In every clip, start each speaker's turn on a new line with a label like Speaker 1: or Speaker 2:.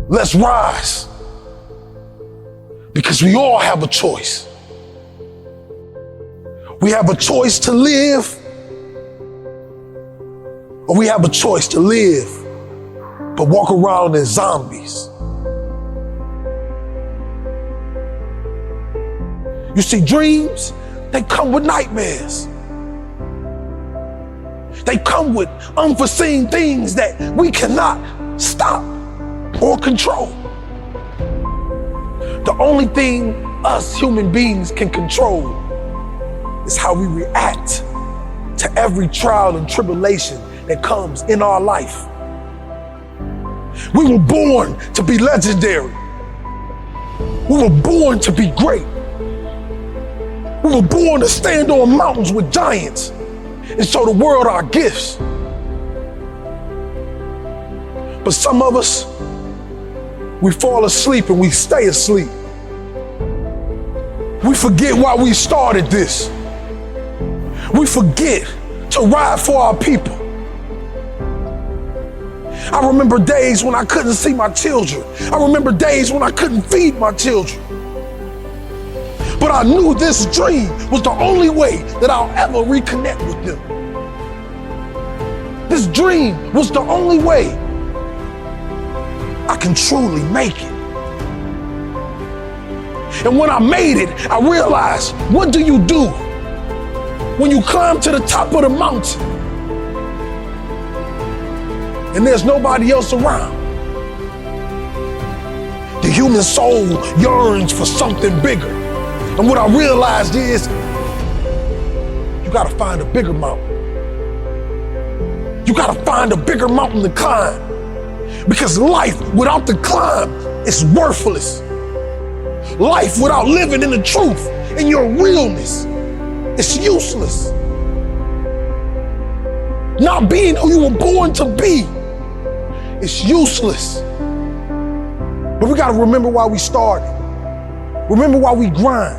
Speaker 1: Let's rise, because we all have a choice. We have a choice to live, or we have a choice to live but walk around as zombies. You see, dreams, they come with nightmares. They come with unforeseen things that we cannot stop or control. The only thing us human beings can control is how we react to every trial and tribulation that comes in our life. We were born to be legendary. We were born to be great. We were born to stand on mountains with giants and show the world our gifts. But some of us, we fall asleep and we stay asleep. We forget why we started this. We forget to ride for our people. I remember days when I couldn't see my children. I remember days when I couldn't feed my children. But I knew this dream was the only way that I'll ever reconnect with them. This dream was the only way I can truly make it. And when I made it, I realized, what do you do when you climb to the top of the mountain and there's nobody else around? The human soul yearns for something bigger. And what I realized is, you gotta find a bigger mountain. You gotta find a bigger mountain to climb. Because life without the climb is worthless. Life without living in the truth and your realness is useless. Not being who you were born to be is useless. But we gotta remember why we started. Remember why we grind.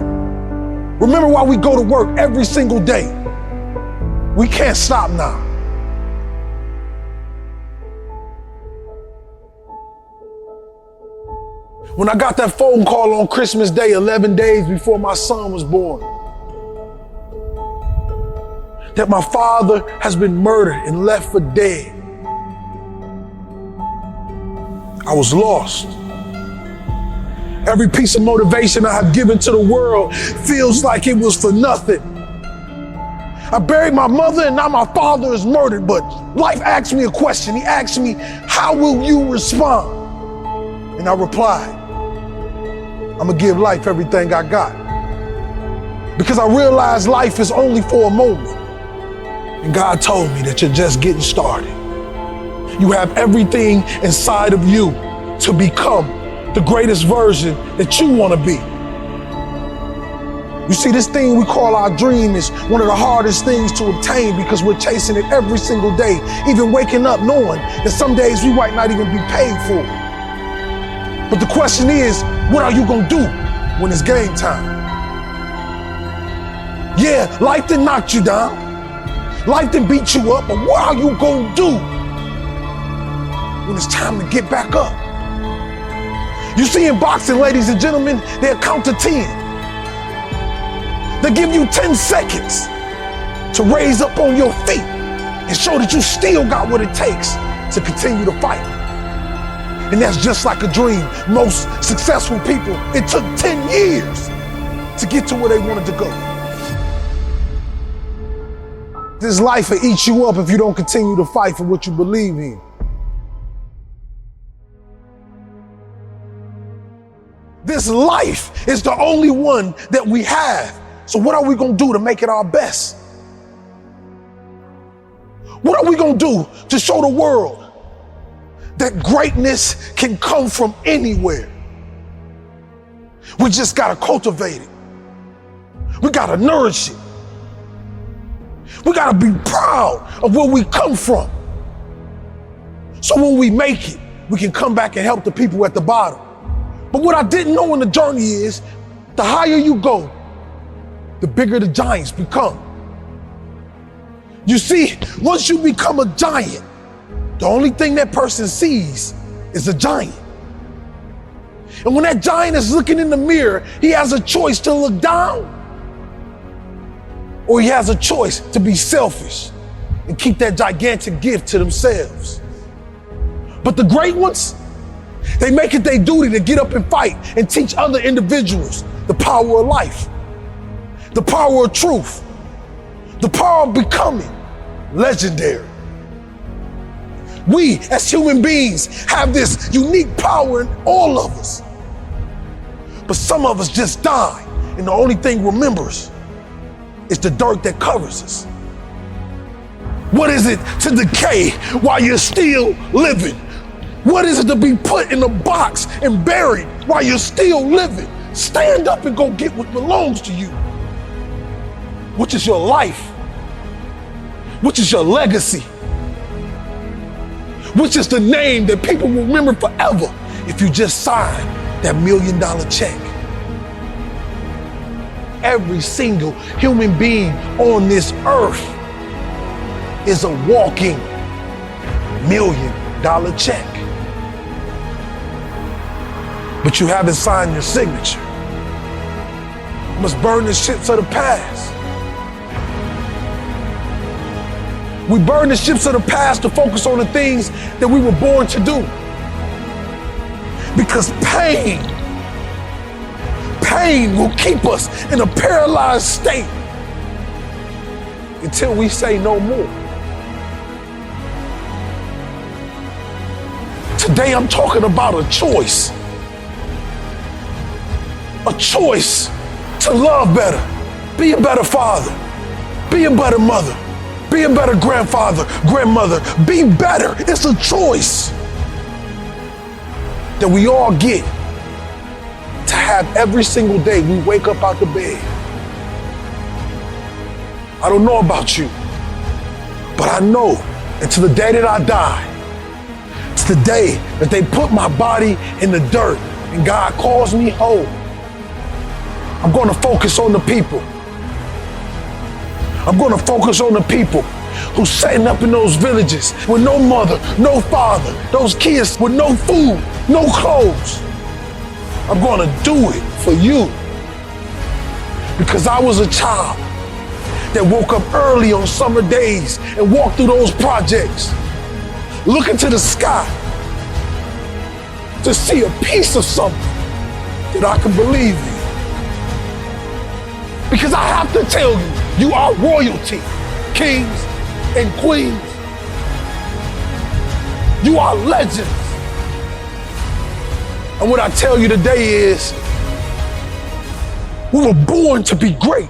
Speaker 1: Remember why we go to work every single day. We can't stop now. When I got that phone call on Christmas Day, 11 days before my son was born, that my father has been murdered and left for dead, I was lost. Every piece of motivation I have given to the world feels like it was for nothing. I buried my mother and now my father is murdered, but life asked me a question. He asked me, how will you respond? And I replied, I'm gonna give life everything I got. Because I realized life is only for a moment. And God told me that you're just getting started. You have everything inside of you to become the greatest version that you want to be. You see, this thing we call our dream is one of the hardest things to obtain because we're chasing it every single day, even waking up knowing that some days we might not even be paid for it. But the question is, what are you gonna do when it's game time? Yeah, life done knocked you down. Life done beat you up, but what are you gonna do when it's time to get back up? You see, in boxing, ladies and gentlemen, they'll count to 10. They give you 10 seconds to raise up on your feet and show that you still got what it takes to continue to fight. And that's just like a dream. Most successful people, it took 10 years to get to where they wanted to go. This life will eat you up if you don't continue to fight for what you believe in. This life is the only one that we have. So what are we gonna do to make it our best? What are we gonna do to show the world that greatness can come from anywhere? We just gotta cultivate it. We gotta nourish it. We gotta be proud of where we come from. So when we make it, we can come back and help the people at the bottom. But what I didn't know in the journey is, the higher you go, the bigger the giants become. You see, once you become a giant, the only thing that person sees is a giant. And when that giant is looking in the mirror, he has a choice to look down, or he has a choice to be selfish and keep that gigantic gift to themselves. But the great ones, they make it their duty to get up and fight and teach other individuals the power of life, the power of truth, the power of becoming legendary. We, as human beings, have this unique power in all of us. But some of us just die, and the only thing remembers is the dirt that covers us. What is it to decay while you're still living? What is it to be put in a box and buried while you're still living? Stand up and go get what belongs to you, which is your life, which is your legacy, which is the name that people will remember forever if you just sign that $1 million check. Every single human being on this earth is a walking $1 million check. But you haven't signed your signature. You must burn the ships of the past. We burn the ships of the past to focus on the things that we were born to do. Because pain will keep us in a paralyzed state until we say no more. Today I'm talking about a choice. A choice to love better, be a better father, be a better mother, be a better grandfather, grandmother, be better. It's a choice that we all get to have every single day we wake up out the bed. I don't know about you, but I know until the day that I die, it's the day that they put my body in the dirt and God calls me home. I'm going to focus on the people. I'm going to focus on the people who's setting up in those villages with no mother, no father, those kids with no food, no clothes. I'm going to do it for you because I was a child that woke up early on summer days and walked through those projects, looking to the sky to see a piece of something that I can believe in. Because I have to tell you, you are royalty, kings and queens. You are legends. And what I tell you today is, we were born to be great.